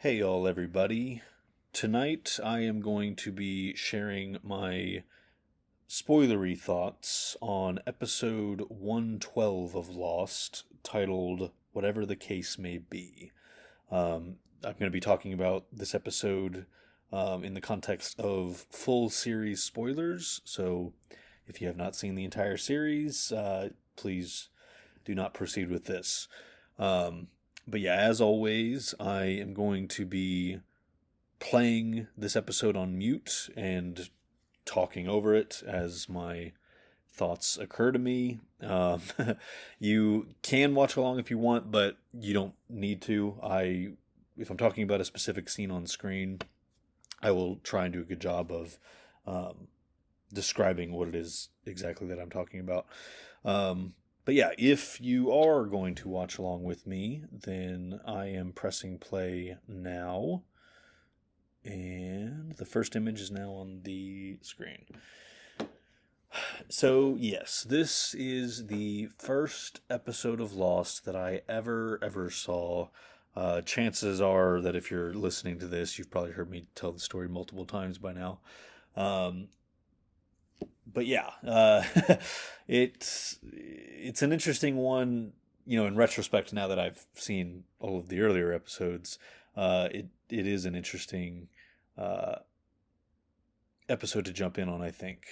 Hey, all, everybody. Tonight I am going to be sharing my spoilery thoughts on episode 112 of Lost, titled Whatever the Case May Be. I'm going to be talking about this episode in the context of full series spoilers, so if you have not seen the entire series, please do not proceed with this. Um, but yeah, as always, I am going to be playing this episode on mute and talking over it as my thoughts occur to me. You can watch along if you want, but you don't need to. If I'm talking about a specific scene on screen, I will try and do a good job of um, describing what it is exactly that I'm talking about. But yeah, if you are going to watch along with me, then I am pressing play now. And the first image is now on the screen. So, yes, this is the first episode of Lost that I ever saw. Chances are that if you're listening to this, you've probably heard me tell the story multiple times by now. Um, but yeah, it's an interesting one. You know, in retrospect, now that I've seen all of the earlier episodes, it is an interesting uh, episode to jump in on. I think,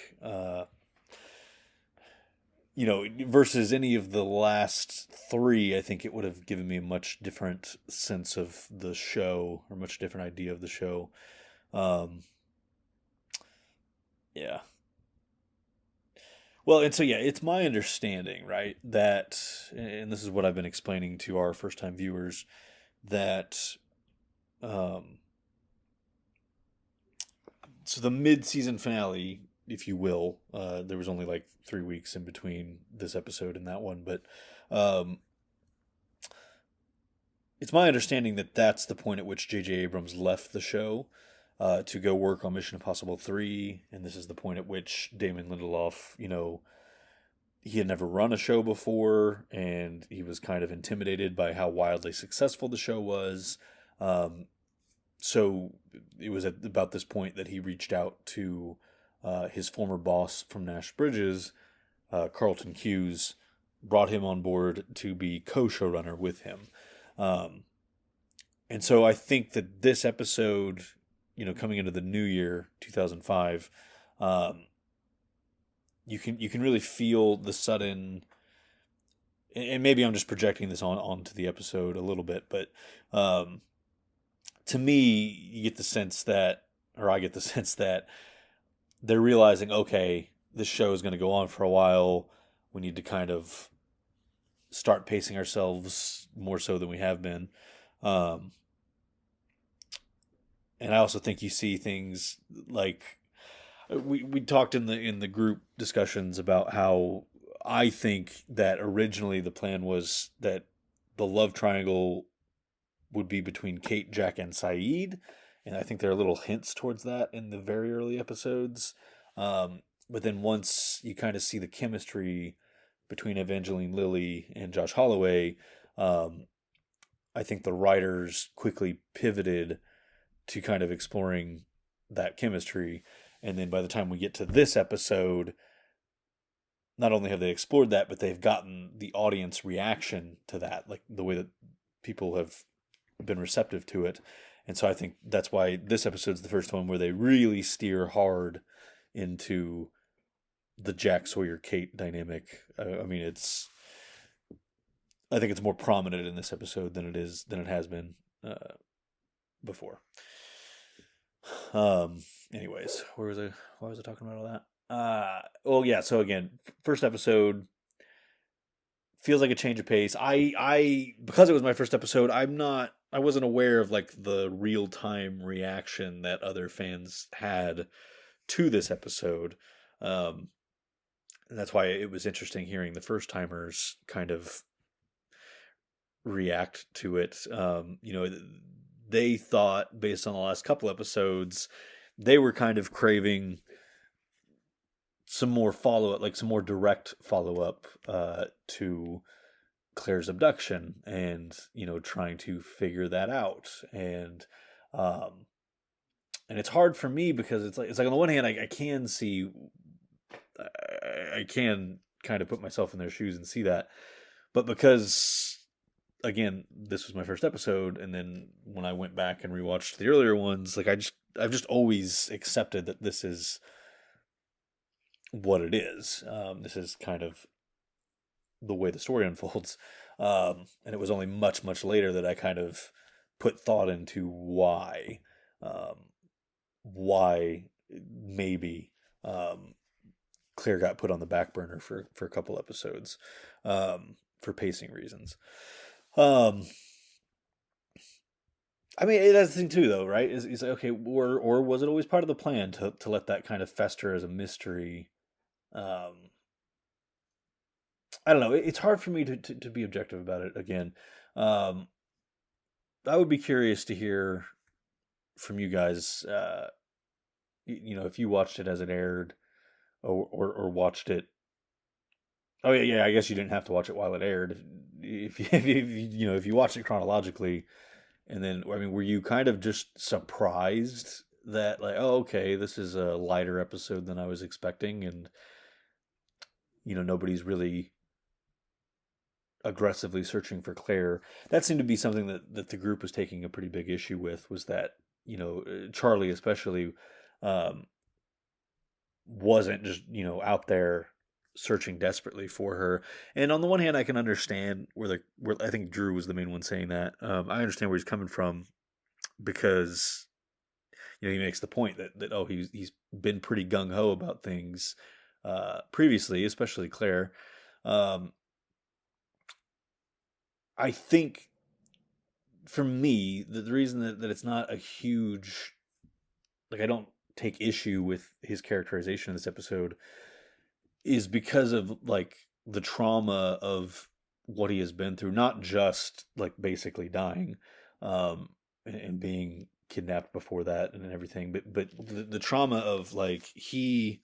versus any of the last three, I think it would have given me a much different sense of the show, or much different idea of the show. Um, yeah. Well, and so yeah, it's my understanding, right, that, and this is what I've been explaining to our first time viewers, that um, so the mid season finale, if you will, there was only like 3 weeks in between this episode and that one, but um, it's my understanding that that's the point at which J.J. Abrams left the show to go work on Mission Impossible 3, and this is the point at which Damon Lindelof, he had never run a show before, and he was kind of intimidated by how wildly successful the show was. Um, so it was at about this point that he reached out to his former boss from Nash Bridges, Carlton Cuse, brought him on board to be co-showrunner with him. Um, and so I think that this episode, coming into the new year, 2005, um, you can really feel the sudden, and maybe I'm just projecting this onto the episode a little bit, but um, to me, you get the sense that, or I get the sense that they're realizing, okay, this show is going to go on for a while. We need to kind of start pacing ourselves more so than we have been. Um, and I also think you see things like we talked in the group discussions about how I think that originally the plan was that the love triangle would be between Kate, Jack, and Saeed, and I think there are little hints towards that in the very early episodes. But then once you kind of see the chemistry between Evangeline Lilly and Josh Holloway, um, I think the writers quickly pivoted to kind of exploring that chemistry. And then by the time we get to this episode, not only have they explored that, but they've gotten the audience reaction to that, like the way that people have been receptive to it. And so I think that's why this episode's the first one where they really steer hard into the Jack Sawyer Kate dynamic. I mean, I think it's more prominent in this episode than it has been before. Anyways, where was I? Why was I talking about all that? Well, yeah. So again, first episode feels like a change of pace. Because it was my first episode, I wasn't aware of like the real time reaction that other fans had to this episode. Um, and that's why it was interesting hearing the first timers kind of react to it. They thought, based on the last couple episodes, they were kind of craving some more follow up, like some more direct follow up to Claire's abduction and, trying to figure that out. Um, and it's hard for me because it's like on the one hand, I can see, I can kind of put myself in their shoes and see that. But because, again, this was my first episode, and then when I went back and rewatched the earlier ones, like I've just always accepted that this is what it is. This is kind of the way the story unfolds. And it was only much, much later that I kind of put thought into why maybe Claire got put on the back burner for a couple episodes, for pacing reasons. I mean, that's the thing too, though, right? Is okay, or was it always part of the plan to let that kind of fester as a mystery? Um, I don't know. It's hard for me to be objective about it. Again, um, I would be curious to hear from you guys. If you watched it as it aired, or watched it. Oh yeah, yeah. I guess you didn't have to watch it while it aired. If you watched it chronologically, and then, I mean, were you kind of just surprised that, like, oh, okay, this is a lighter episode than I was expecting, and nobody's really aggressively searching for Claire? That seemed to be something that the group was taking a pretty big issue with, was that, Charlie especially, um, wasn't just, out there searching desperately for her. And on the one hand, I can understand where I think Drew was the main one saying that. I understand where he's coming from, because he makes the point that oh, he's been pretty gung ho about things previously, especially Claire. Um, I think for me, the reason that it's not a huge, like, I don't take issue with his characterization in this episode, is because of, like, the trauma of what he has been through, not just like basically dying, and being kidnapped before that and everything, but the trauma of, like, he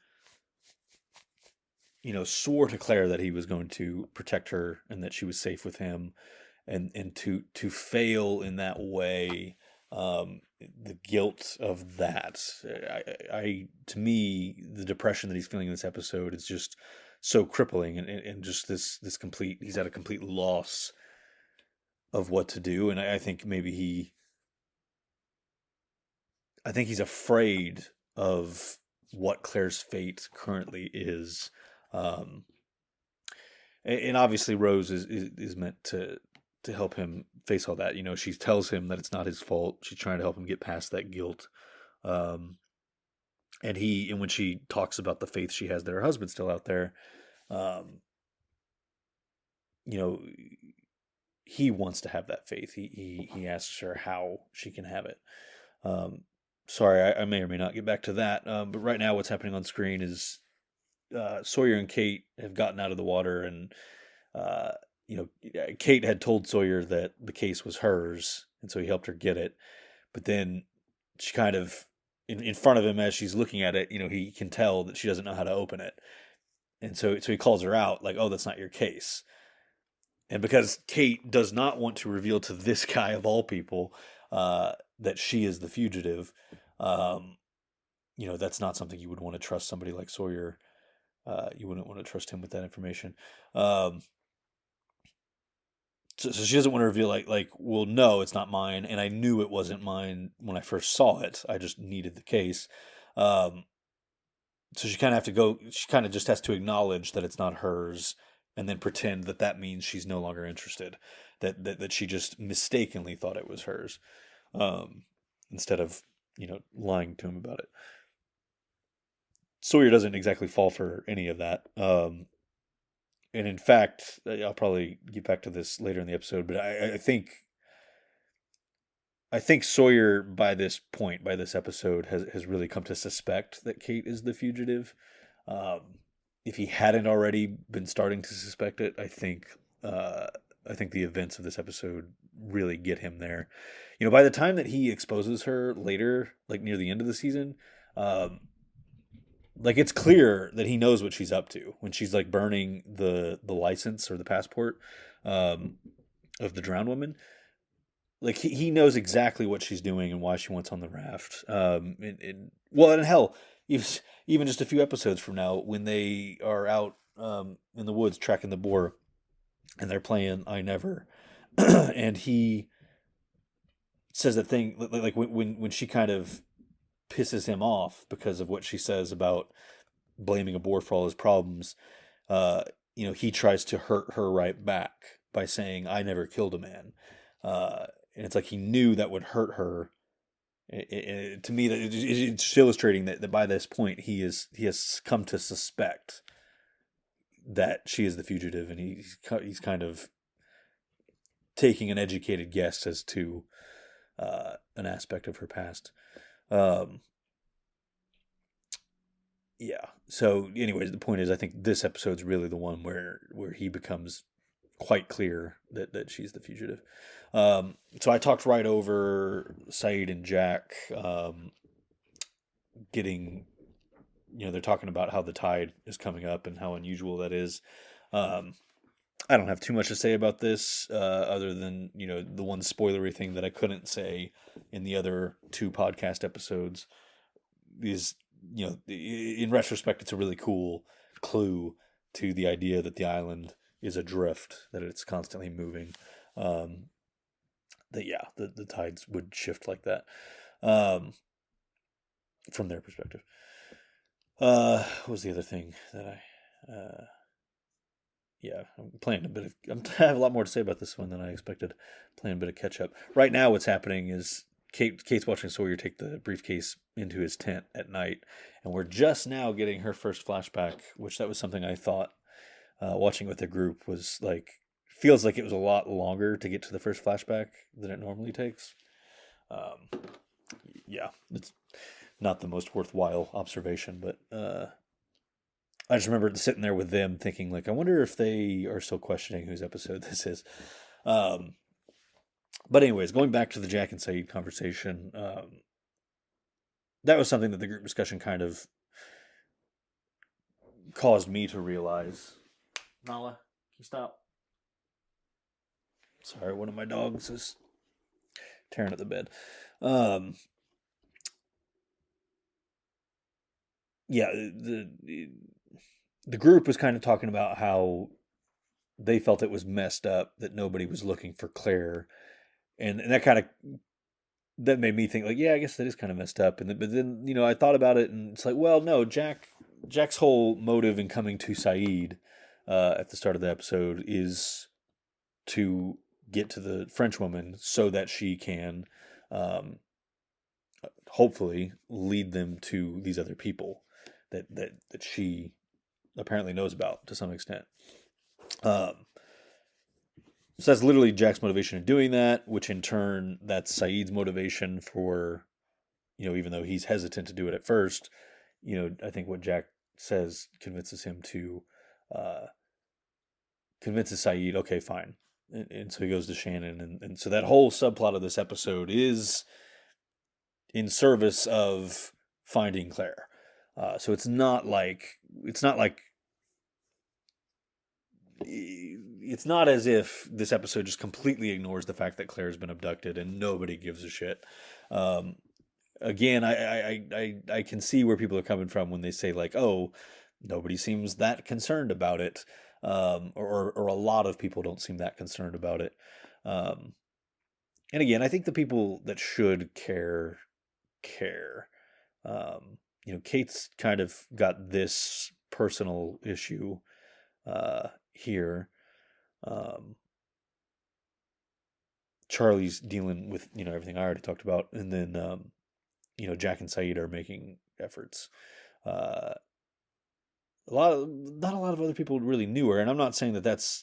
swore to Claire that he was going to protect her and that she was safe with him, and to fail in that way, the guilt of that, to me, the depression that he's feeling in this episode is just so crippling, and just this complete, he's at a complete loss of what to do. And I think maybe I think he's afraid of what Claire's fate currently is. Um, and obviously Rose is meant to help him face all that. She tells him that it's not his fault. She's trying to help him get past that guilt. Um, and when she talks about the faith she has that her husband's still out there, um, you know, he wants to have that faith. He asks her how she can have it. Um, Sorry, I may or may not get back to that. But right now, what's happening on screen is, Sawyer and Kate have gotten out of the water, and uh, Kate had told Sawyer that the case was hers, and so he helped her get it. But then she kind of, in front of him as she's looking at it, he can tell that she doesn't know how to open it, and so he calls her out, like, "Oh, that's not your case." And because Kate does not want to reveal to this guy of all people, that she is the fugitive, um, that's not something you would want to trust somebody like Sawyer. You wouldn't want to trust him with that information. Um, so she doesn't want to reveal, like, well, no, it's not mine, and I knew it wasn't mine when I first saw it. I just needed the case. Um, so she kind of just has to acknowledge that it's not hers, and then pretend that that means she's no longer interested, that she just mistakenly thought it was hers, um, instead of lying to him about it. Sawyer doesn't exactly fall for any of that. And in fact, I'll probably get back to this later in the episode, but I think Sawyer, by this point, by this episode, has really come to suspect that Kate is the fugitive. Um, if he hadn't already been starting to suspect it, I think the events of this episode really get him there. By the time that he exposes her later, like near the end of the season, um, like it's clear that he knows what she's up to when she's like burning the license or the passport um, of the drowned woman. Like he knows exactly what she's doing and why she wants on the raft. Well, and hell, even just a few episodes from now, when they are out in the woods tracking the boar, and they're playing "I Never," and he says that thing like when she kind of pisses him off because of what she says about blaming a boar for all his problems. Uh, he tries to hurt her right back by saying, "I never killed a man." And it's like he knew that would hurt her. To me, that it's illustrating that by this point he has come to suspect that she is the fugitive, and he's kind of taking an educated guess as to an aspect of her past. Um, yeah. So, anyways, the point is, I think this episode's really the one where he becomes quite clear that she's the fugitive. So I talked right over Sayid and Jack getting, they're talking about how the tide is coming up and how unusual that is. Um, I don't have too much to say about this other than, the one spoilery thing that I couldn't say in the other two podcast episodes is, in retrospect, it's a really cool clue to the idea that the island is adrift, that it's constantly moving. The tides would shift like that from their perspective. What was the other thing that I'm playing a bit of. I have a lot more to say about this one than I expected. Playing a bit of catch up. Right now, what's happening is Kate's watching Sawyer take the briefcase into his tent at night, and we're just now getting her first flashback, which that was something I thought watching with the group was like, feels like it was a lot longer to get to the first flashback than it normally takes. It's not the most worthwhile observation, but I just remember sitting there with them thinking, like, I wonder if they are still questioning whose episode this is. But anyways, going back to the Jack and Sayid conversation, that was something that the group discussion kind of caused me to realize. Nala, can you stop? Sorry, one of my dogs is tearing at the bed. The group was kind of talking about how they felt it was messed up that nobody was looking for Claire, and that made me think, like, yeah, I guess that is kind of messed up. But then I thought about it, and it's like, well, no, Jack's whole motive in coming to Sayid at the start of the episode is to get to the French woman so that she can hopefully lead them to these other people that she apparently knows about to some extent. So that's literally Jack's motivation in doing that, which in turn, that's Sayid's motivation for, even though he's hesitant to do it at first, I think what Jack says convinces him to, convinces Sayid, okay, fine. And so he goes to Shannon. And so that whole subplot of this episode is in service of finding Claire. So it's not as if this episode just completely ignores the fact that Claire's been abducted and nobody gives a shit. Again, I can see where people are coming from when they say, like, oh, nobody seems that concerned about it, or a lot of people don't seem that concerned about it. And again, I think the people that should care. Kate's kind of got this personal issue here. Charlie's dealing with everything I already talked about, and then Jack and Sayid are making efforts. Not a lot of other people really knew her, and I'm not saying that that's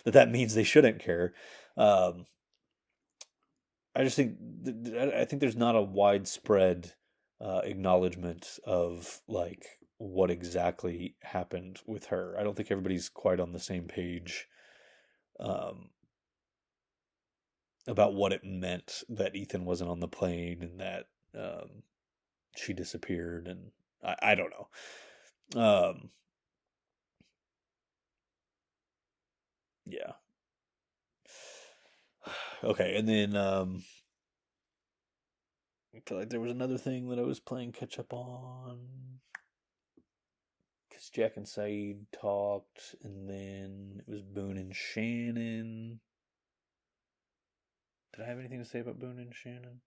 that means they shouldn't care. I just think I think there's not a widespread acknowledgement of like what exactly happened with her. I don't think everybody's quite on the same page about what it meant that Ethan wasn't on the plane and that she disappeared, and I don't know. Yeah. Okay, and then I feel like there was another thing that I was playing catch up on because Jack and Saeed talked, and then it was Boone and Shannon. Did I have anything to say about Boone and Shannon?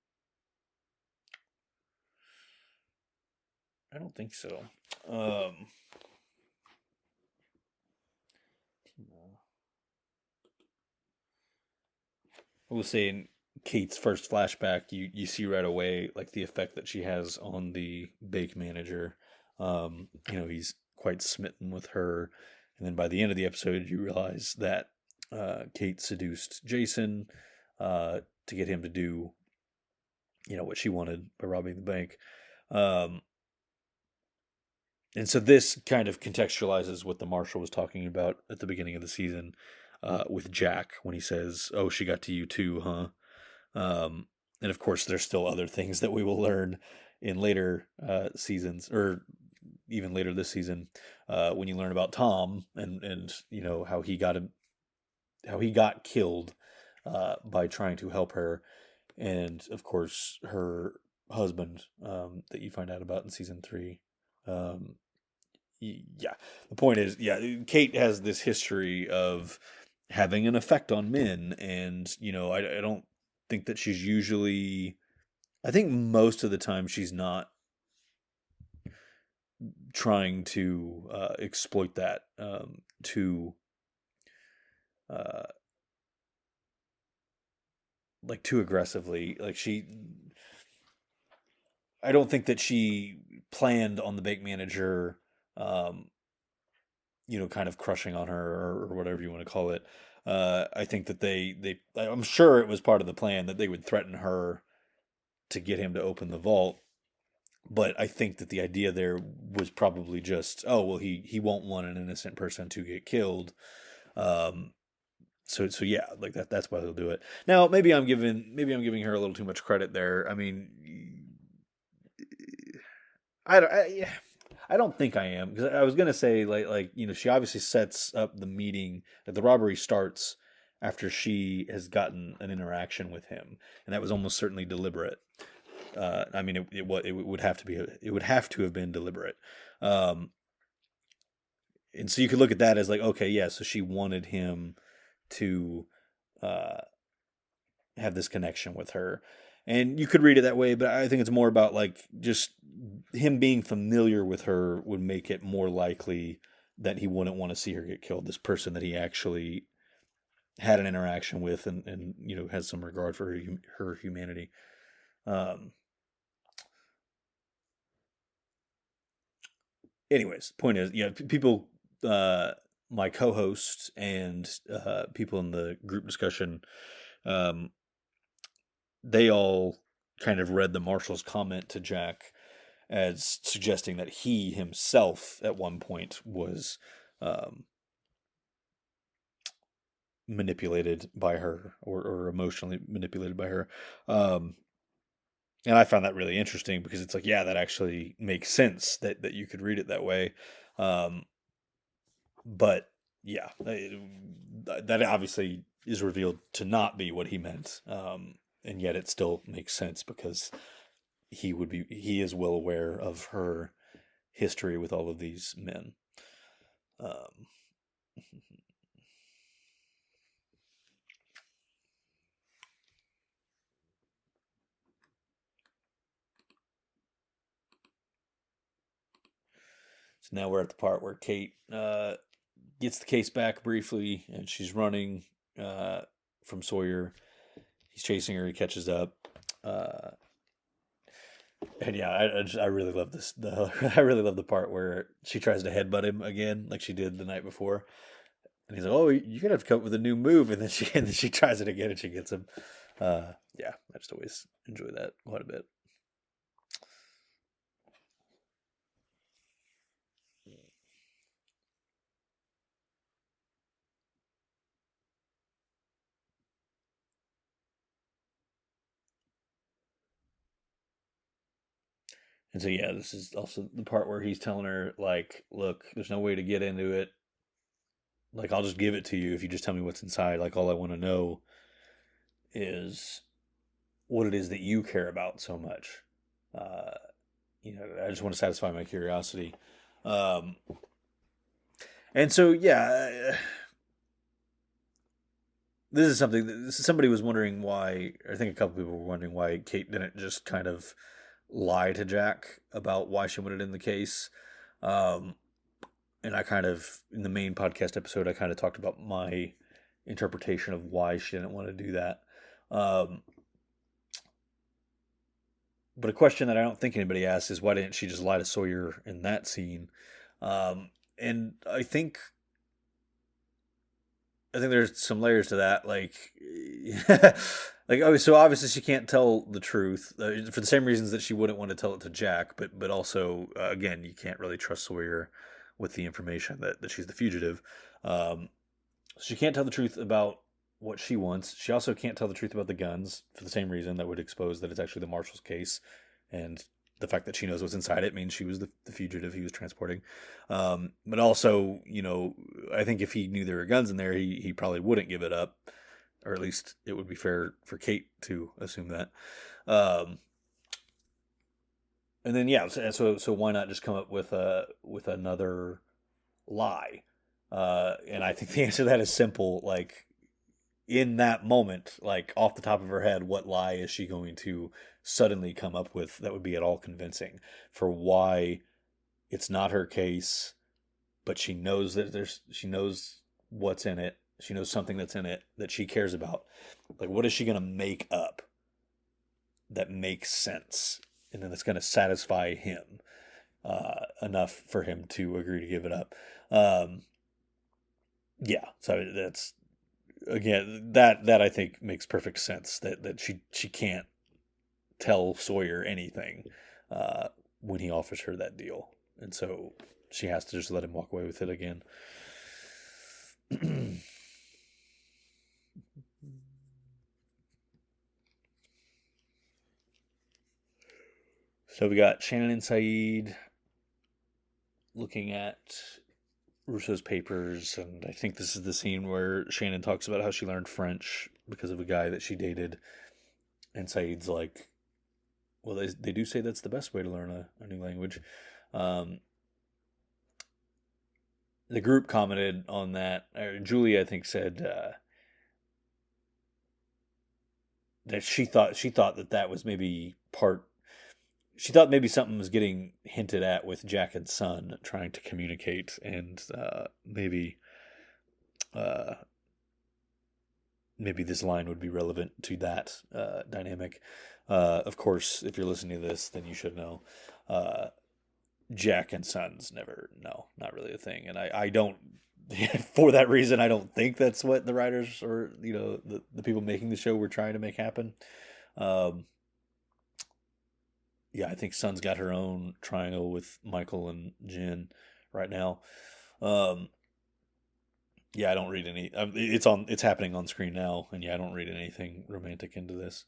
I don't think so. Um, I will say in Kate's first flashback, you see right away like the effect that she has on the bake manager. He's quite smitten with her, and then by the end of the episode, you realize that Kate seduced Jason to get him to do what she wanted by robbing the bank. Um, and so this kind of contextualizes what the marshal was talking about at the beginning of the season with Jack when he says, "Oh, she got to you too, huh?" And of course, there's still other things that we will learn in later seasons, or even later this season, when you learn about Tom and how how he got killed by trying to help her, and of course her husband that you find out about in season 3. Um, yeah, the point is, yeah, Kate has this history of having an effect on men, and I don't think that she's usually. I think most of the time she's not trying to exploit that too, uh, like too aggressively. Like I don't think that she planned on the bank manager, um, kind of crushing on her or whatever you want to call it. I think that I'm sure it was part of the plan that they would threaten her to get him to open the vault. But I think that the idea there was probably just, oh well, he won't want an innocent person to get killed. Um, so yeah, like that's why they'll do it. Now maybe I'm giving her a little too much credit there. I mean, I don't. Yeah, I don't think I am because I was gonna say she obviously sets up the meeting that the robbery starts after she has gotten an interaction with him, and that was almost certainly deliberate. I mean, it would have to be it would have to have been deliberate, um, and so you could look at that as like, okay, yeah, so she wanted him to uh, have this connection with her. And you could read it that way, but I think it's more about like just him being familiar with her would make it more likely that he wouldn't want to see her get killed. This person that he actually had an interaction with and has some regard for her humanity. Um, anyways, point is, people, my co-host and people in the group discussion, um, they all kind of read the marshal's comment to Jack as suggesting that he himself at one point was um, manipulated by her or emotionally manipulated by her. Um, and I found that really interesting because it's like, yeah, that actually makes sense that you could read it that way. Um, but yeah, that obviously is revealed to not be what he meant. And yet it still makes sense because he is well aware of her history with all of these men. Um, so now we're at the part where Kate gets the case back briefly, and she's running from Sawyer. He's chasing her. He catches up. Uh, and yeah, I really love this. I really love the part where she tries to headbutt him again, like she did the night before. And he's like, "Oh, you're gonna have to come up with a new move." And then she tries it again, and she gets him. Yeah, I just always enjoy that quite a bit. And so, yeah, this is also the part where he's telling her, like, look, there's no way to get into it. Like, I'll just give it to you if you just tell me what's inside. Like, all I want to know is what it is that you care about so much. Uh, I just want to satisfy my curiosity. Um, and so, yeah, this is something that somebody was wondering why. I think a couple people were wondering why Kate didn't just kind of lie to Jack about why she wanted in the case. Um, and I kind of, in the main podcast episode, I kind of talked about my interpretation of why she didn't want to do that. Um, but a question that I don't think anybody asked is why didn't she just lie to Sawyer in that scene? And I think there's some layers to that. Like, so obviously she can't tell the truth for the same reasons that she wouldn't want to tell it to Jack. But also, again, you can't really trust Sawyer with the information that she's the fugitive. So she can't tell the truth about what she wants. She also can't tell the truth about the guns for the same reason that would expose that it's actually the marshal's case, and the fact that she knows what's inside it means she was the fugitive he was transporting. But also, I think if he knew there were guns in there, he probably wouldn't give it up, or at least it would be fair for Kate to assume that. And then yeah, so why not just come up with another lie? And I think the answer to that is simple. Like, in that moment, like off the top of her head, what lie is she going to suddenly come up with that would be at all convincing for why it's not her case, but she knows she knows what's in it. She knows something that's in it that she cares about. Like, what is she going to make up that makes sense? And then it's going to satisfy him enough for him to agree to give it up. Yeah, so that's, again, that I think makes perfect sense, that she can't tell Sawyer anything when he offers her that deal, and so she has to just let him walk away with it again. So we got Shannon and Sayid looking at Russo's papers, and I think this is the scene where Shannon talks about how she learned French because of a guy that she dated, and Sayid's like, well, they do say that's the best way to learn a new language. The group commented on that. Julie, I think, said that she thought that was maybe part. She thought maybe something was getting hinted at with Jack and Sun trying to communicate, and maybe this line would be relevant to that dynamic. Of course, if you're listening to this, then you should know. Jack and Son's never, no, not really a thing. And I don't, for that reason, I don't think that's what the writers or, the people making the show were trying to make happen. Yeah, I think Sun's got her own triangle with Michael and Jen right now. Yeah, I don't read any. It's happening on screen now, and yeah, I don't read anything romantic into this.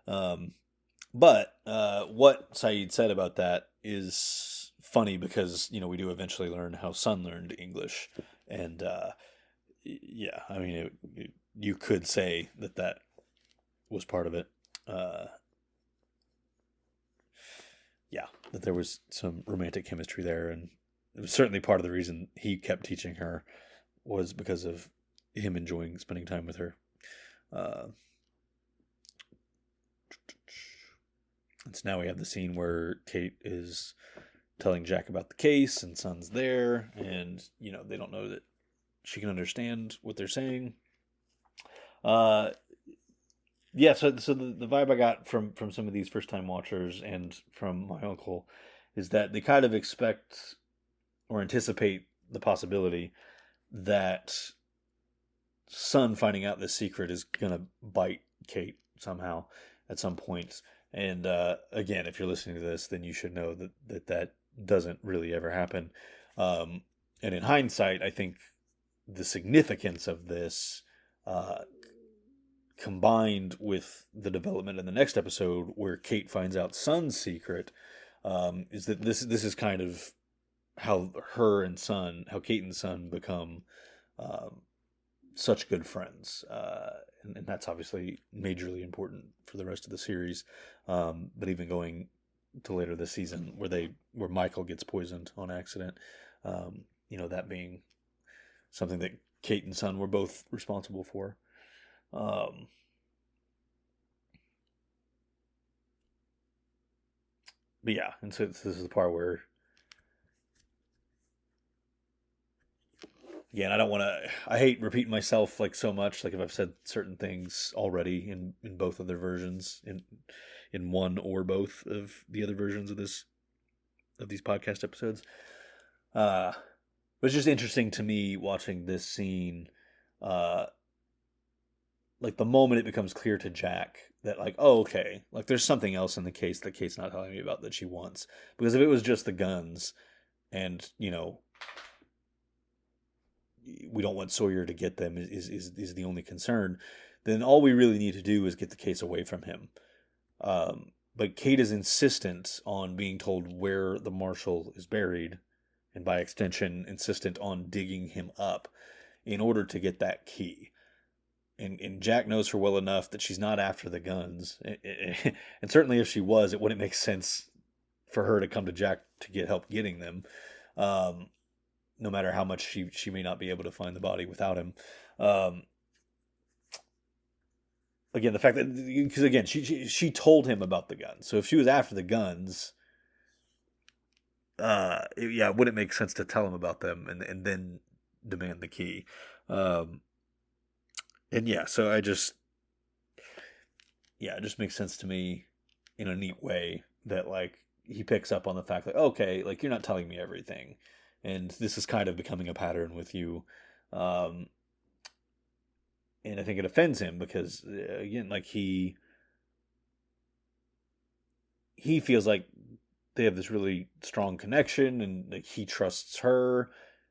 But what Sayid said about that is funny because we do eventually learn how Sun learned English, and yeah, I mean, you could say that was part of it. Yeah, that there was some romantic chemistry there, and it was certainly part of the reason he kept teaching her was because of him enjoying spending time with her. And so now we have the scene where Kate is telling Jack about the case, and Sun's there, and they don't know that she can understand what they're saying. Yeah, so the vibe I got from some of these first time watchers and from my uncle is that they kind of expect or anticipate the possibility that Sun finding out this secret is gonna bite Kate somehow at some point. And again, if you're listening to this, then you should know that doesn't really ever happen. And in hindsight, I think the significance of this, combined with the development in the next episode where Kate finds out Sun's secret, is that this is kind of how Kate and Son become um, such good friends, and that's obviously majorly important for the rest of the series. But even going to later this season, where Michael gets poisoned on accident, that being something that Kate and Son were both responsible for. Um, but yeah, and so this is the part where, again, I don't want to. I hate repeating myself like so much. Like if I've said certain things already in both other versions, in one or both of the other versions of these podcast episodes. Uh, but it's just interesting to me watching this scene. Uh, like the moment it becomes clear to Jack that like, oh, okay, like there's something else in the case that Kate's not telling me about that she wants. Because if it was just the guns, and we don't want Sawyer to get them is the only concern, then all we really need to do is get the case away from him. But Kate is insistent on being told where the marshal is buried, and by extension, insistent on digging him up in order to get that key. And Jack knows her well enough that she's not after the guns. And certainly if she was, it wouldn't make sense for her to come to Jack to get help getting them. Um, no matter how much she may not be able to find the body without him. Um, Again, the fact that, because again, she told him about the guns. So if she was after the guns, it wouldn't make sense to tell him about them and then demand the key. Um, and yeah, so it just makes sense to me in a neat way that like he picks up on the fact that, okay, like you're not telling me everything, and this is kind of becoming a pattern with you. Um, and I think it offends him because again, like he feels like they have this really strong connection, and like he trusts her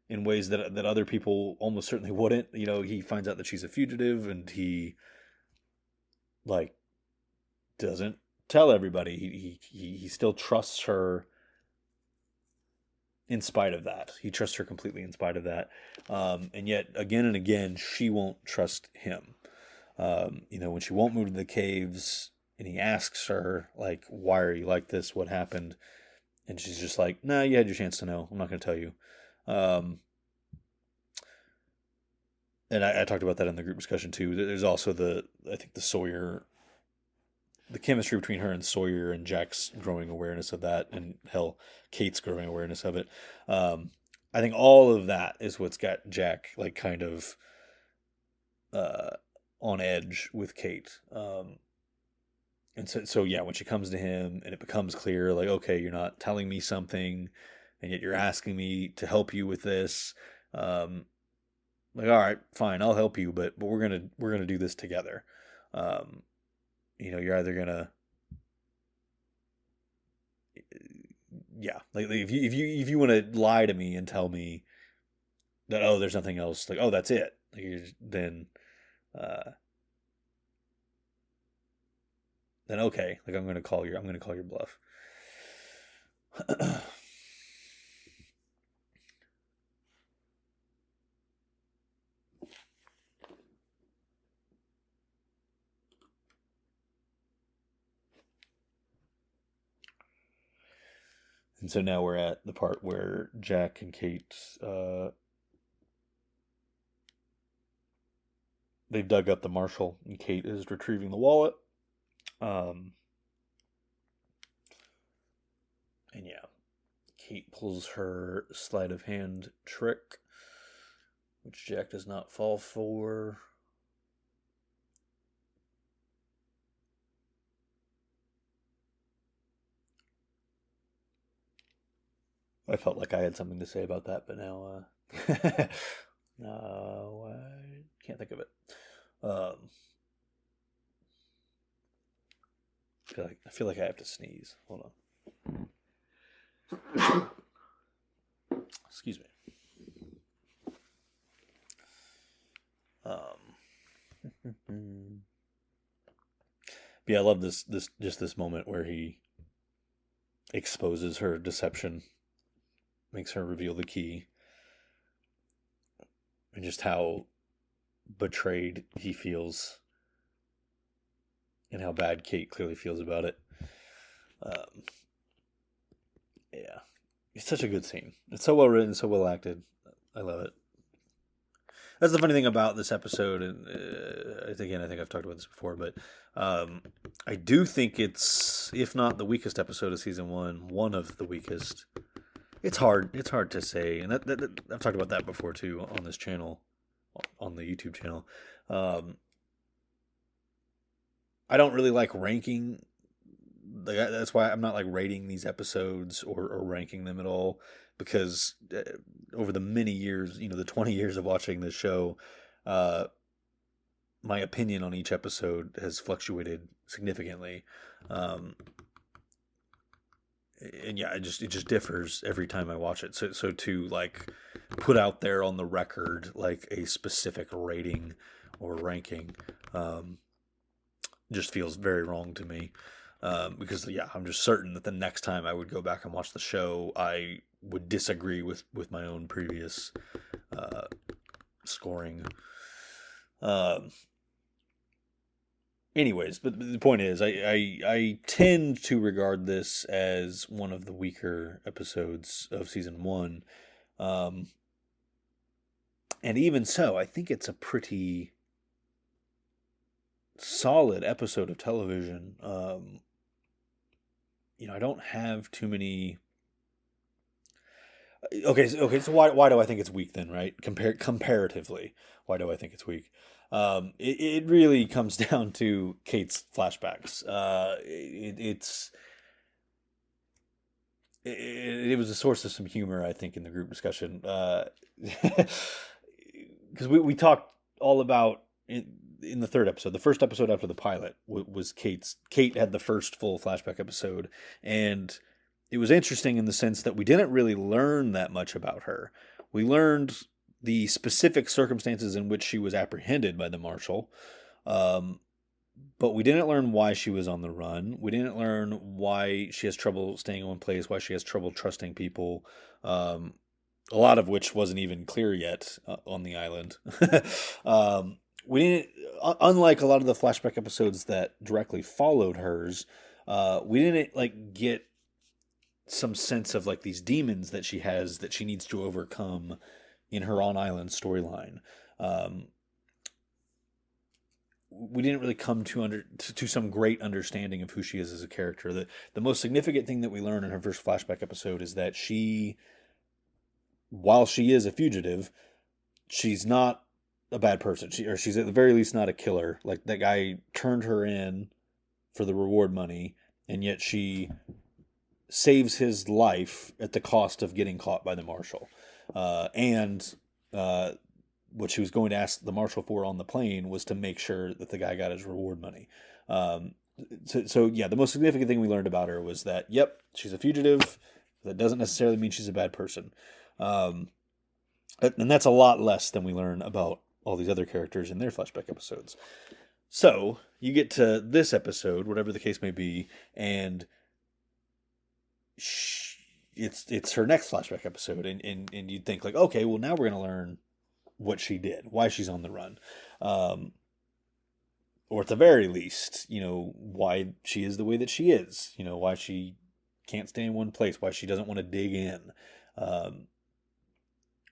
in ways that other people almost certainly wouldn't. He finds out that she's a fugitive, and he like doesn't tell everybody. He still trusts her in spite of that. He trusts her completely in spite of that. And yet again and again, she won't trust him. When she won't move to the caves, and he asks her like, "Why are you like this? What happened?" And she's just like, "Nah, you had your chance to know. I'm not going to tell you." Um, and I talked about that in the group discussion too. There's also I think the chemistry between her and Sawyer, and Jack's growing awareness of that, and hell, Kate's growing awareness of it. I think all of that is what's got Jack like kind of uh, on edge with Kate. And so yeah, when she comes to him and it becomes clear, like, okay, you're not telling me something, and yet you're asking me to help you with this. Um, like, all right, fine, I'll help you, but we're gonna do this together. Um, you're either gonna, yeah, like if you want to lie to me and tell me that, oh, there's nothing else, like, oh, that's it, like, then uh, then okay, like I'm gonna call your bluff. And so now we're at the part where Jack and Kate, they've dug up the marshal, and Kate is retrieving the wallet. Um, and yeah, Kate pulls her sleight of hand trick, which Jack does not fall for. I felt like I had something to say about that, but now, no, I can't think of it. Um, I feel like I have to sneeze. Hold on. Excuse me. But yeah, I love this moment where he exposes her deception, makes her reveal the key, and just how betrayed he feels and how bad Kate clearly feels about it. Um, yeah, it's such a good scene. It's so well written, so well acted. I love it. That's the funny thing about this episode, and again, I think I've talked about this before, but I do think it's, if not the weakest episode of season one of the weakest. It's hard. It's hard to say, and I've talked about that before too on this channel, on the YouTube channel. I don't really like ranking. That's why I'm not like rating these episodes or ranking them at all, because over the many years, the 20 years of watching this show, my opinion on each episode has fluctuated significantly. And yeah, it just differs every time I watch it. So to like put out there on the record like a specific rating or ranking just feels very wrong to me. Because yeah, I'm just certain that the next time I would go back and watch the show, I would disagree with my own previous scoring. Anyways, but the point is, I tend to regard this as one of the weaker episodes of season one. And even so, I think it's a pretty solid episode of television. I don't have too many. Okay. So why do I think it's weak then? Right? Comparatively, why do I think it's weak? It really comes down to Kate's flashbacks. It was a source of some humor, I think, in the group discussion. Because we talked all about in the third episode. The first episode after the pilot was Kate's. Kate had the first full flashback episode, and it was interesting in the sense that we didn't really learn that much about her. We learned the specific circumstances in which she was apprehended by the marshal, but we didn't learn why she was on the run. We didn't learn why she has trouble staying in one place, why she has trouble trusting people, a lot of which wasn't even clear yet on the island. We didn't, unlike a lot of the flashback episodes that directly followed hers, we didn't like get some sense of like these demons that she has that she needs to overcome in her on island storyline. We didn't really come to some great understanding of who she is as a character. The most significant thing that we learn in her first flashback episode is that while she is a fugitive, she's not a bad person. She's at the very least not a killer. Like, that guy turned her in for the reward money, and yet she saves his life at the cost of getting caught by the marshal. And what she was going to ask the marshal for on the plane was to make sure that the guy got his reward money. So yeah, the most significant thing we learned about her was that, yep, she's a fugitive. That doesn't necessarily mean she's a bad person. And that's a lot less than we learn about all these other characters in their flashback episodes. So you get to this episode, whatever the case may be, and it's her next flashback episode, and you'd think like, okay, well, now we're going to learn what she did, why she's on the run, or at the very least, why she is the way that she is, why she can't stay in one place, why she doesn't want to dig in,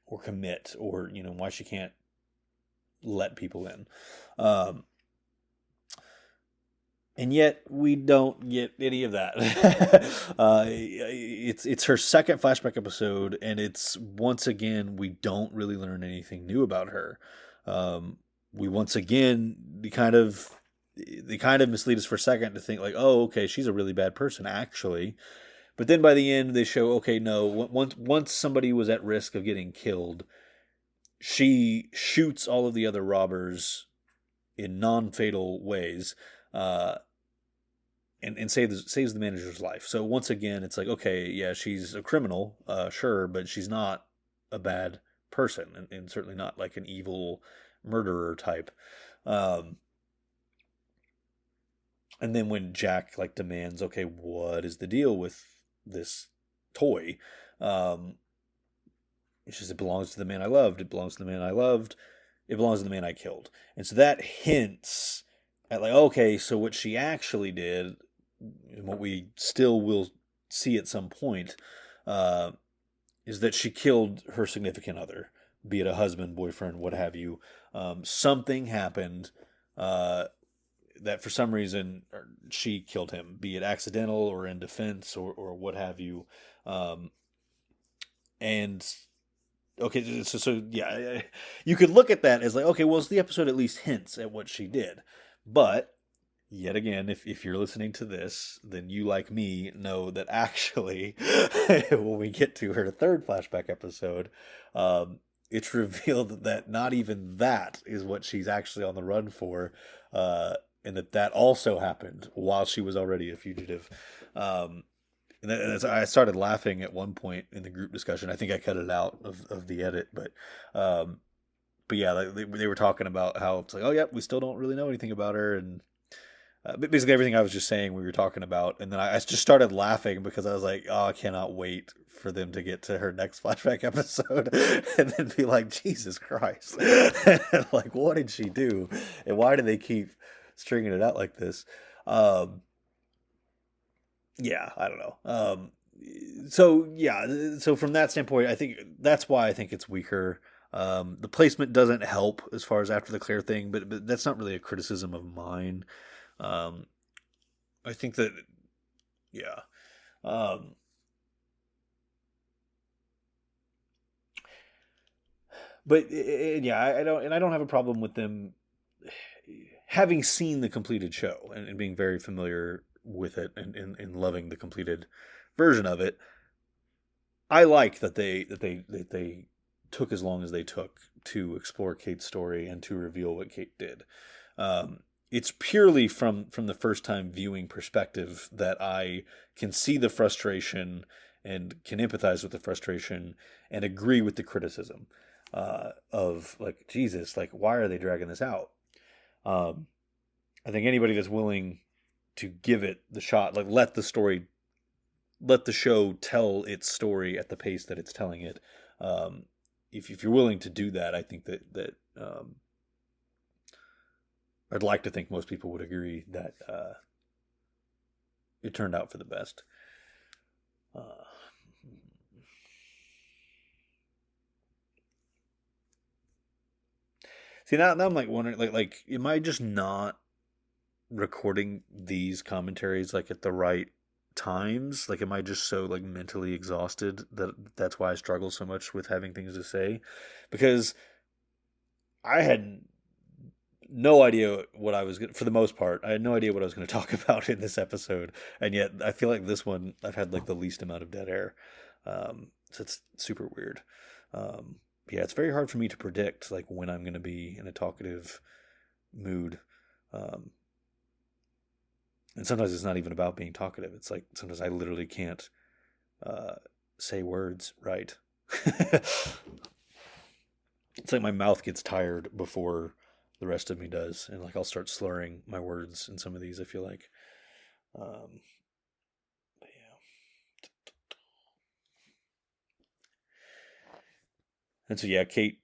or commit, or why she can't let people in. And yet we don't get any of that. It's her second flashback episode, and it's, once again, we don't really learn anything new about her. We once again, they kind of mislead us for a second to think like, oh, okay, she's a really bad person actually. But then by the end they show, okay, no, once somebody was at risk of getting killed, she shoots all of the other robbers in non-fatal ways, and saves the manager's life. So once again, it's like, okay, yeah, she's a criminal, sure, but she's not a bad person, and certainly not like an evil murderer type. And then when Jack like demands, okay, what is the deal with this toy. She says, it belongs to the man I loved. It belongs to the man I loved. It belongs to the man I killed. And so that hints at like, okay, so what she actually did, and what we still will see at some point, is that she killed her significant other, be it a husband, boyfriend, what have you. Something happened that for some reason she killed him, be it accidental or in defense or what have you. And okay, so yeah, you could look at that as like, okay, well, the episode at least hints at what she did. But yet again, if you're listening to this, then you, like me, know that actually, when we get to her third flashback episode, it's revealed that not even that is what she's actually on the run for, and that also happened while she was already a fugitive. And I started laughing at one point in the group discussion. I think I cut it out of the edit, but yeah, they were talking about how it's like, oh yeah, we still don't really know anything about her, and basically everything I was just saying we were talking about. And then I just started laughing because I was like, oh, I cannot wait for them to get to her next flashback episode and then be like, Jesus Christ, like what did she do, and why do they keep stringing it out like this? Yeah, I don't know. So yeah, so from that standpoint, I think that's why I think it's weaker. The placement doesn't help as far as after the Claire thing, but that's not really a criticism of mine. Um, I think that, yeah. Um, but yeah, I don't have a problem with them having seen the completed show and being very familiar with it and loving the completed version of it. I like that they took as long as they took to explore Kate's story and to reveal what Kate did. It's purely from the first time viewing perspective that I can see the frustration and can empathize with the frustration and agree with the criticism of like, Jesus, like why are they dragging this out? I think anybody that's willing to give it the shot, like let the show tell its story at the pace that it's telling it. If you're willing to do that, I think that I'd like to think most people would agree that it turned out for the best. See, now I'm like wondering, like, am I just not recording these commentaries like at the right times? Like, am I just so like mentally exhausted that's why I struggle so much with having things to say? Because I had no idea what I was for the most part. I had no idea what I was going to talk about in this episode, and yet I feel like this one I've had like the least amount of dead air. So it's super weird. Yeah, it's very hard for me to predict like when I'm going to be in a talkative mood. And sometimes it's not even about being talkative. It's like sometimes I literally can't say words right. It's like my mouth gets tired before the rest of me does, and like I'll start slurring my words in some of these. I feel like, but yeah. And so yeah, Kate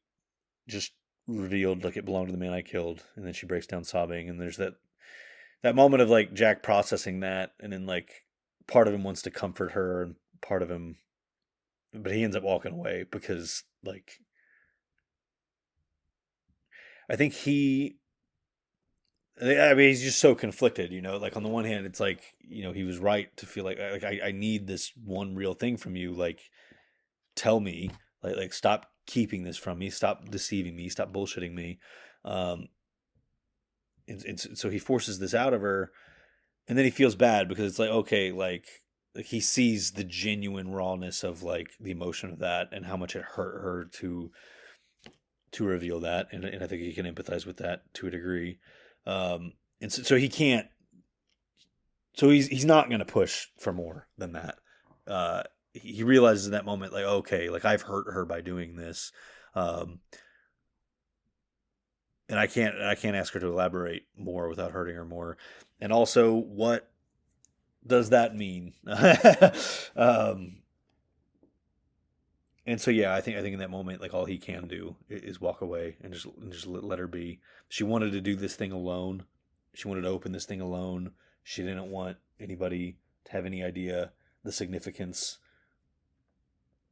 just revealed like it belonged to the man I killed, and then she breaks down sobbing, and there's that moment of like Jack processing that, and then like part of him wants to comfort her, and part of him, but he ends up walking away because like I think I mean, he's just so conflicted, you know. Like on the one hand, it's like he was right to feel like I need this one real thing from you. Like, tell me, like stop keeping this from me, stop deceiving me, stop bullshitting me. And so he forces this out of her, and then he feels bad because it's like, okay, like he sees the genuine rawness of like the emotion of that and how much it hurt her to reveal that, and I think he can empathize with that to a degree. And so he can't. So he's not going to push for more than that. He realizes in that moment, like, okay, like I've hurt her by doing this, and I can't ask her to elaborate more without hurting her more. And also, what does that mean? um, and so yeah, I think in that moment, like all he can do is walk away and just let her be. She wanted to do this thing alone. She wanted to open this thing alone. She didn't want anybody to have any idea the significance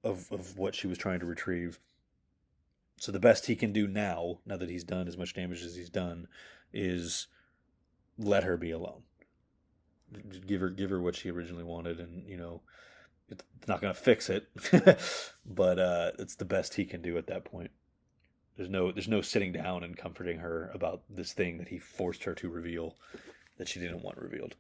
of what she was trying to retrieve. So the best he can do now that he's done as much damage as he's done, is let her be alone. Give her what she originally wanted, and it's not going to fix it, but it's the best he can do at that point. There's no sitting down and comforting her about this thing that he forced her to reveal that she didn't want revealed.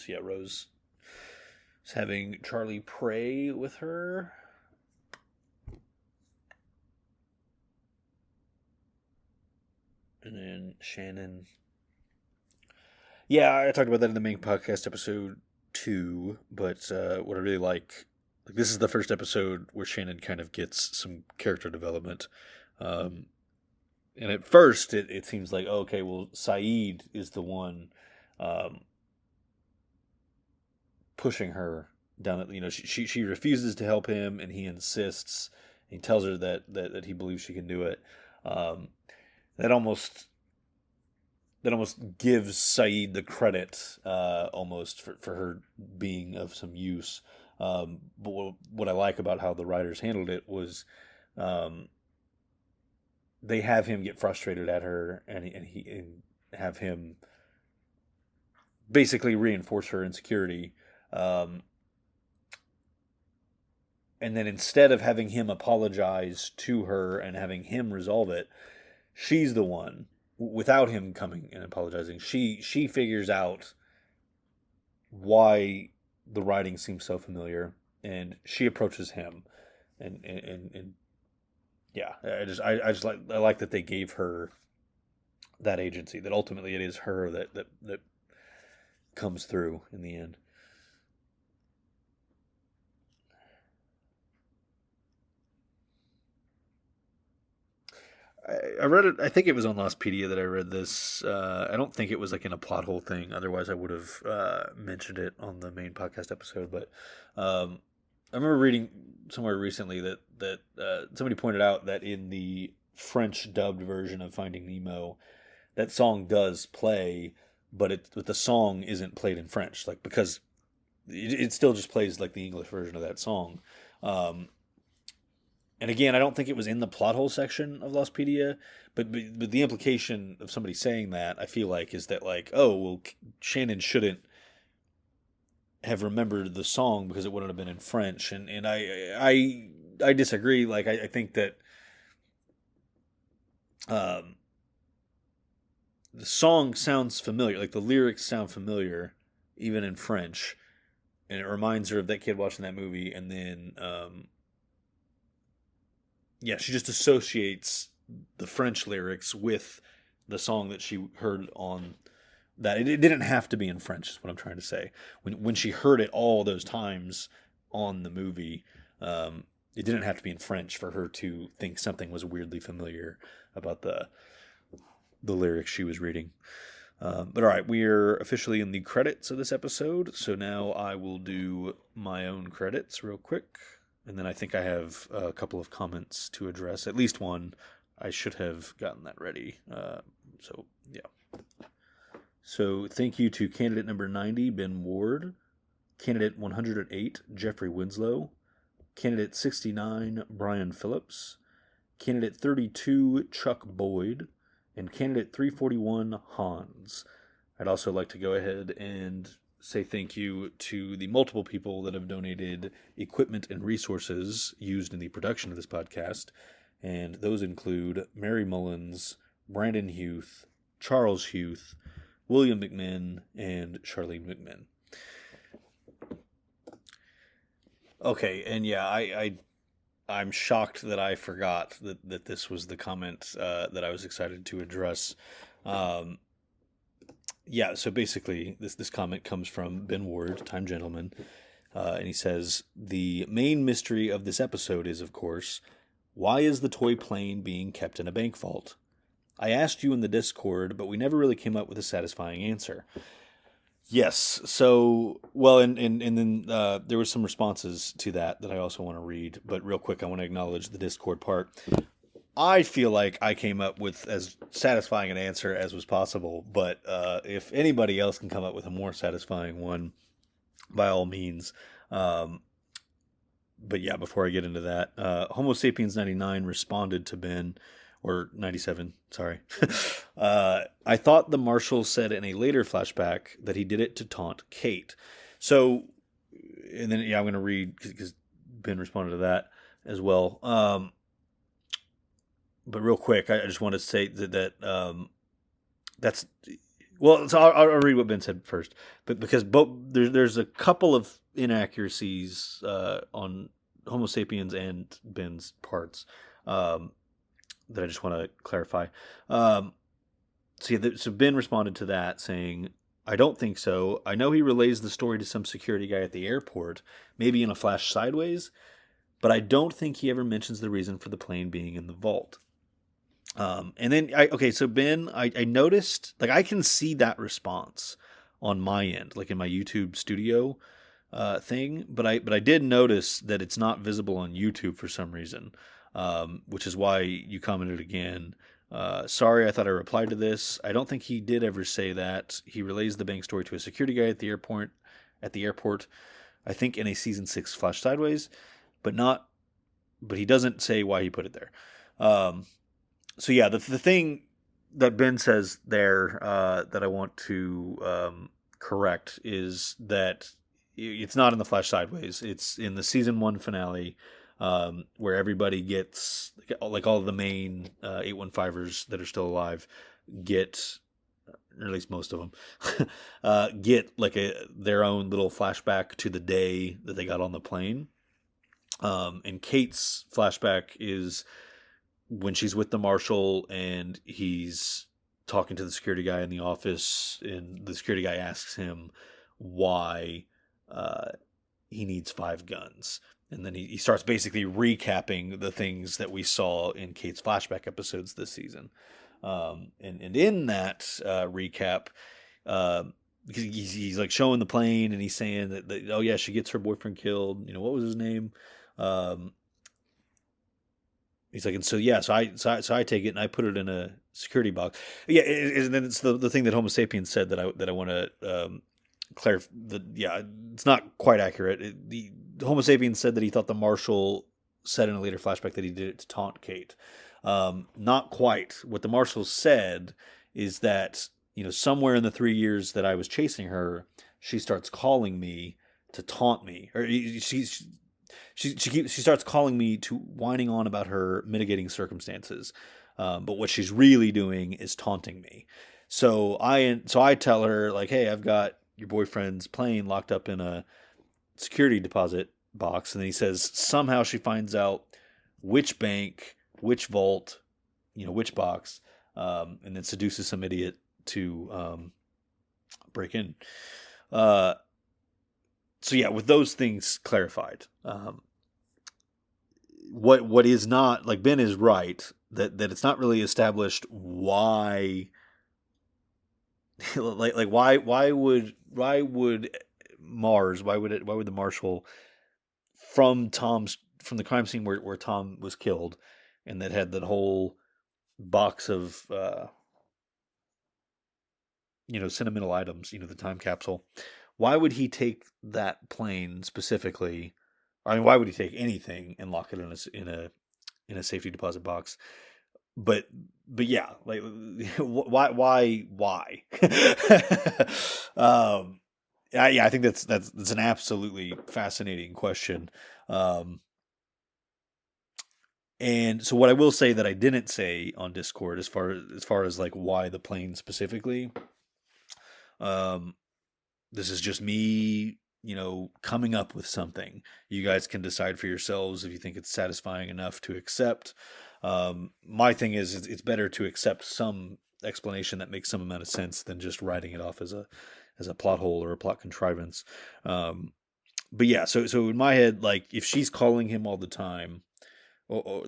So yeah, Rose is having Charlie pray with her. And then Shannon. Yeah, I talked about that in the main podcast episode 2, but what I really like this is the first episode where Shannon kind of gets some character development. Um, and at first, it seems like, oh, okay, well, Saeed is the one um, pushing her down. She refuses to help him, and he insists. He tells her that he believes she can do it. Um, that almost gives Saeed the credit, almost for her being of some use. But what I like about how the writers handled it was, um, they have him get frustrated at her, and have him basically reinforce her insecurity. Um, and then instead of having him apologize to her and having him resolve it, she's the one, without him coming and apologizing. She figures out why the writing seems so familiar, and she approaches him, and yeah, I like that they gave her that agency. That ultimately it is her that comes through in the end. I read it. I think it was on Lostpedia that I read this. I don't think it was like in a plot hole thing. Otherwise, I would have mentioned it on the main podcast episode. But I remember reading somewhere recently that somebody pointed out that in the French dubbed version of Finding Nemo, that song does play, but the song isn't played in French, like because it still just plays like the English version of that song. Um, and again, I don't think it was in the plot hole section of Lostpedia, but the implication of somebody saying that, I feel like, is that like, oh well, Shannon shouldn't have remembered the song because it wouldn't have been in French, and I disagree. Like I think that um, the song sounds familiar, like the lyrics sound familiar, even in French, and it reminds her of that kid watching that movie, and then yeah, she just associates the French lyrics with the song that she heard on that. It didn't have to be in French, is what I'm trying to say. When she heard it all those times on the movie, it didn't have to be in French for her to think something was weirdly familiar about the lyrics she was reading. But all right, we're officially in the credits of this episode, so now I will do my own credits real quick. And then I think I have a couple of comments to address. At least one. I should have gotten that ready. So, yeah. So, thank you to candidate number 90, Ben Ward. Candidate 108, Jeffrey Winslow. Candidate 69, Brian Phillips. Candidate 32, Chuck Boyd. And candidate 341, Hans. I'd also like to go ahead and say thank you to the multiple people that have donated equipment and resources used in the production of this podcast. And those include Mary Mullins, Brandon Huth, Charles Huth, William McMinn, and Charlene McMinn. Okay, and yeah, I'm shocked that I forgot that this was the comment that I was excited to address. Um, yeah, so basically, this comment comes from Ben Ward, Time Gentleman, and he says the main mystery of this episode is, of course, why is the toy plane being kept in a bank vault? I asked you in the Discord, but we never really came up with a satisfying answer. Yes. So, well, and then there were some responses to that I also want to read. But real quick, I want to acknowledge the Discord part. I feel like I came up with as satisfying an answer as was possible. But if anybody else can come up with a more satisfying one, by all means. But yeah, before I get into that, Homo sapiens 99 responded to Ben, or 97, sorry. I thought the marshal said in a later flashback that he did it to taunt Kate. So, and then, yeah, I'm going to read, because Ben responded to that as well. But real quick, I just want to say that's, well, so I'll read what Ben said first. But because there's a couple of inaccuracies on Homo sapiens and Ben's parts. That I just want to clarify. So Ben responded to that saying, I don't think so. I know he relays the story to some security guy at the airport, maybe in a flash sideways, but I don't think he ever mentions the reason for the plane being in the vault. And then, so Ben, I noticed, like, I can see that response on my end, like in my YouTube studio thing, but I did notice that it's not visible on YouTube for some reason. Which is why you commented again. Sorry, I thought I replied to this. I don't think he did ever say that. He relays the bank story to a security guy at the airport. I think in a season 6 flash sideways, but he doesn't say why he put it there. So yeah, the thing that Ben says there that I want to correct is that it's not in the flash sideways. It's in the season 1 finale. Where everybody gets, like all the main 815ers that are still alive get, or at least most of them, get like their own little flashback to the day that they got on the plane. And Kate's flashback is when she's with the marshal and he's talking to the security guy in the office, and the security guy asks him why he needs 5 guns. And then he starts basically recapping the things that we saw in Kate's flashback episodes this season. And in that recap, because he's like showing the plane and he's saying that, oh yeah, she gets her boyfriend killed. You know, what was his name? He's like, and so yeah, so I take it and I put it in a security box. Yeah, and then it's the thing that Homo sapiens said that I want to clarify. Yeah, it's not quite accurate. The Homo sapiens said that he thought the marshal said in a later flashback that he did it to taunt Kate. Not quite. What the marshal said is that, you know, somewhere in the 3 years that I was chasing her, she starts calling me to taunt me, or she starts calling me to whining on about her mitigating circumstances. But what she's really doing is taunting me. So I tell her, like, hey, I've got your boyfriend's plane locked up in a security deposit box. And then he says somehow she finds out which bank, which vault, you know, which box, and then seduces some idiot to break in. So yeah, with those things clarified, what is not, like, Ben is right that it's not really established why, like why would Mars, why would the marshal from the crime scene where Tom was killed, and that had that whole box of sentimental items, the time capsule, why would he take that plane specifically? I mean, why would he take anything and lock it in a safety deposit box? But yeah, like, why? Yeah, I think that's an absolutely fascinating question. And so what I will say that I didn't say on Discord, as far as like why the plane specifically, um, this is just me, coming up with something. You guys can decide for yourselves if you think it's satisfying enough to accept. My thing is, it's better to accept some explanation that makes some amount of sense than just writing it off as a plot hole or a plot contrivance. But yeah, so in my head, like if she's calling him all the time, or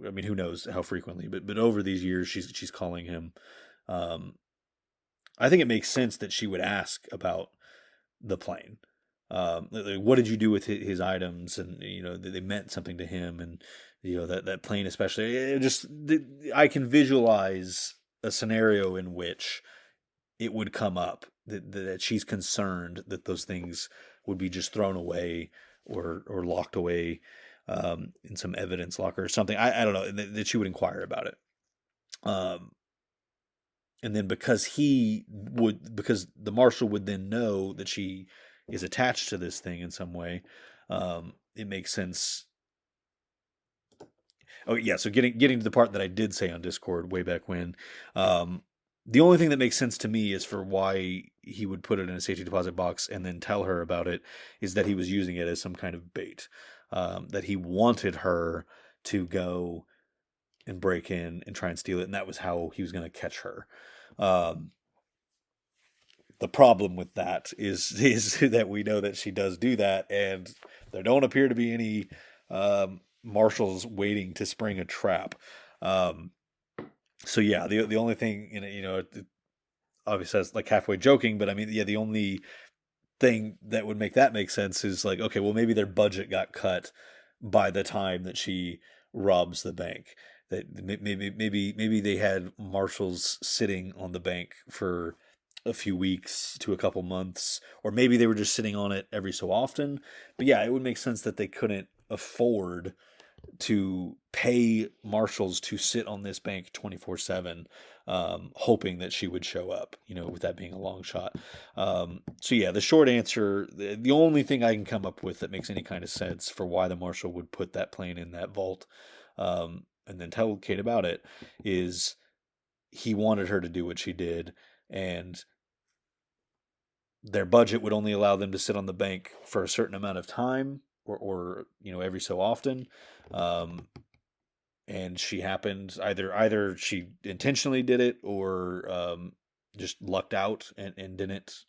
I mean, who knows how frequently, but over these years, she's calling him. Um, I think it makes sense that she would ask about the plane. Like, what did you do with his items? And they meant something to him, and that plane especially. I can visualize a scenario in which it would come up that she's concerned that those things would be just thrown away or locked away in some evidence locker or something. I don't know that she would inquire about it. Um, and then because the marshal would then know that she is attached to this thing in some way, it makes sense. Oh yeah, so getting to the part that I did say on Discord way back when, the only thing that makes sense to me is for why he would put it in a safety deposit box and then tell her about it is that he was using it as some kind of bait, that he wanted her to go and break in and try and steal it, and that was how he was going to catch her. Um, the problem with that is that we know that she does do that, and there don't appear to be any marshals waiting to spring a trap. So yeah, the only thing obviously that's like halfway joking, but I mean, yeah, the only thing that would make sense is like, okay, well maybe their budget got cut by the time that she robs the bank. That maybe they had marshals sitting on the bank for a few weeks to a couple months, or maybe they were just sitting on it every so often. But yeah, it would make sense that they couldn't afford to pay marshals to sit on this bank 24/7, hoping that she would show up, with that being a long shot. So yeah, the short answer, the only thing I can come up with that makes any kind of sense for why the marshal would put that plane in that vault, and then tell Kate about it, is he wanted her to do what she did, and their budget would only allow them to sit on the bank for a certain amount of time, or every so often. And she happened, either she intentionally did it, or just lucked out and didn't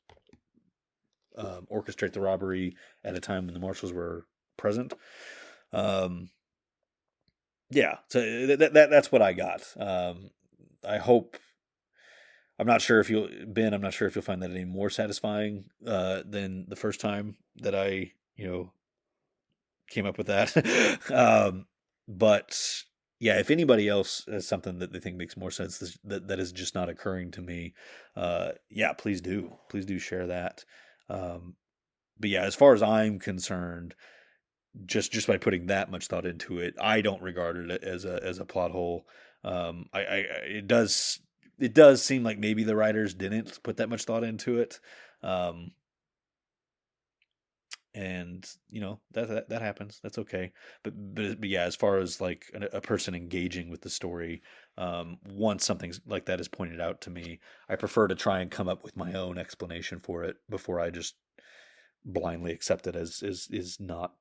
orchestrate the robbery at a time when the marshals were present. Yeah, so that's what I got. I hope. I'm not sure if I'm not sure if you'll find that any more satisfying than the first time that I came up with that. But yeah, if anybody else has something that they think makes more sense that is just not occurring to me, yeah, please do share that. But yeah, as far as I'm concerned, just by putting that much thought into it, I don't regard it as a plot hole. It does seem like maybe the writers didn't put that much thought into it. And that happens. That's okay. But yeah, as far as like a person engaging with the story, once something like that is pointed out to me, I prefer to try and come up with my own explanation for it before I just blindly accept it as is not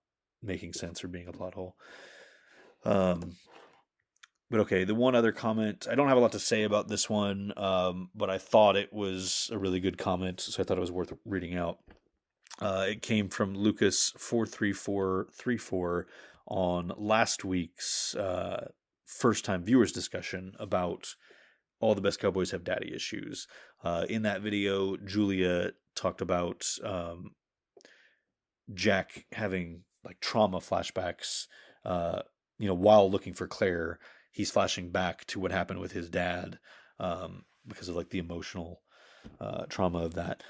making sense or being a plot hole. But okay, the one other comment, I don't have a lot to say about this one, but I thought it was a really good comment, so I thought it was worth reading out. It came from Lucas43434 on last week's first time viewers discussion about all the best cowboys have daddy issues. In that video, Julia talked about Jack having like trauma flashbacks, while looking for Claire. He's flashing back to what happened with his dad, because of like the emotional trauma of that.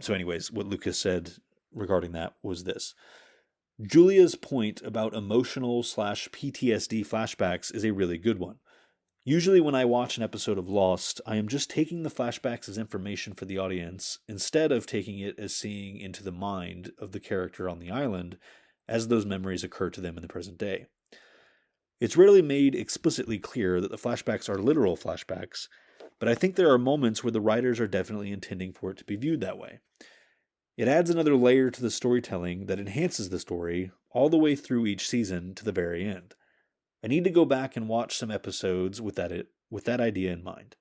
So anyways, what Lucas said regarding that was this. Julia's point about emotional/PTSD flashbacks is a really good one. Usually when I watch an episode of Lost, I am just taking the flashbacks as information for the audience instead of taking it as seeing into the mind of the character on the island as those memories occur to them in the present day. It's rarely made explicitly clear that the flashbacks are literal flashbacks, but I think there are moments where the writers are definitely intending for it to be viewed that way. It adds another layer to the storytelling that enhances the story all the way through each season to the very end. I need to go back and watch some episodes with that idea in mind.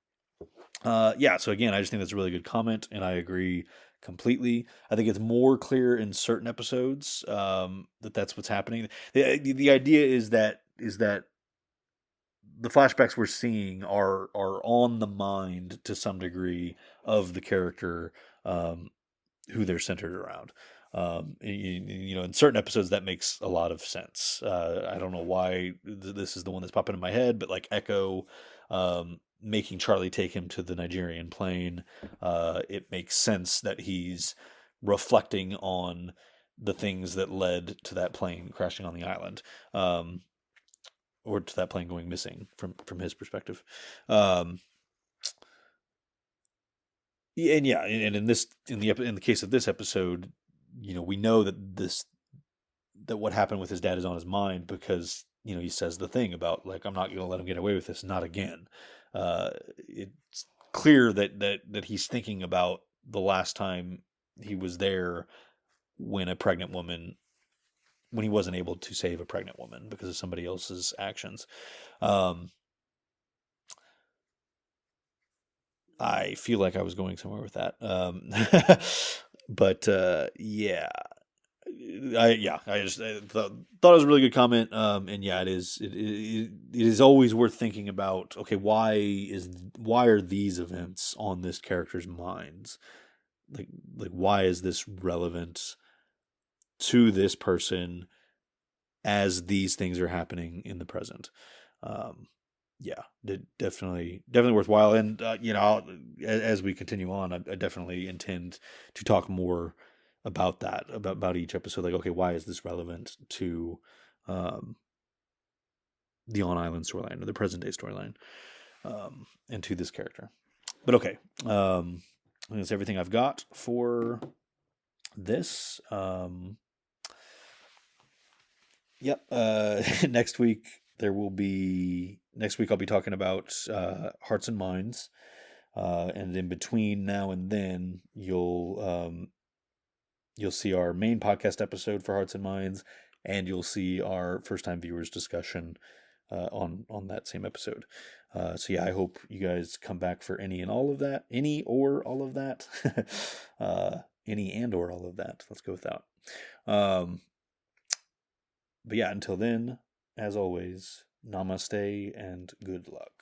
Yeah, so again, I just think that's a really good comment, and I agree completely. I think it's more clear in certain episodes that that's what's happening. The idea is that the flashbacks we're seeing are on the mind to some degree of the character who they're centered around. In certain episodes that makes a lot of sense. I don't know why this is the one that's popping in my head, but like Echo making Charlie take him to the Nigerian plane, it makes sense that he's reflecting on the things that led to that plane crashing on the island. Or to that plane going missing from his perspective. Um, and yeah, and in the case of this episode, we know that what happened with his dad is on his mind because he says the thing about like I'm not going to let him get away with this, not again. It's clear that he's thinking about the last time he was there when he wasn't able to save a pregnant woman because of somebody else's actions. Um, I feel like I was going somewhere with that. But yeah, I thought it was a really good comment. And yeah, it is always worth thinking about. Okay, why are these events on this character's minds? Like why is this relevant to this person as these things are happening in the present? Um, yeah, definitely worthwhile. And as we continue on, I definitely intend to talk more about that, about each episode. Like, okay, why is this relevant to um, the on island storyline or the present day storyline, and to this character? But okay, I think that's everything I've got for this. Yep. Next week I'll be talking about Hearts and Minds. And in between now and then, you'll see our main podcast episode for Hearts and Minds, and you'll see our first time viewers discussion on that same episode. So yeah, I hope you guys come back for any and all of that, any or all of that, any and or all of that. Let's go with that. But yeah, until then, as always, namaste and good luck.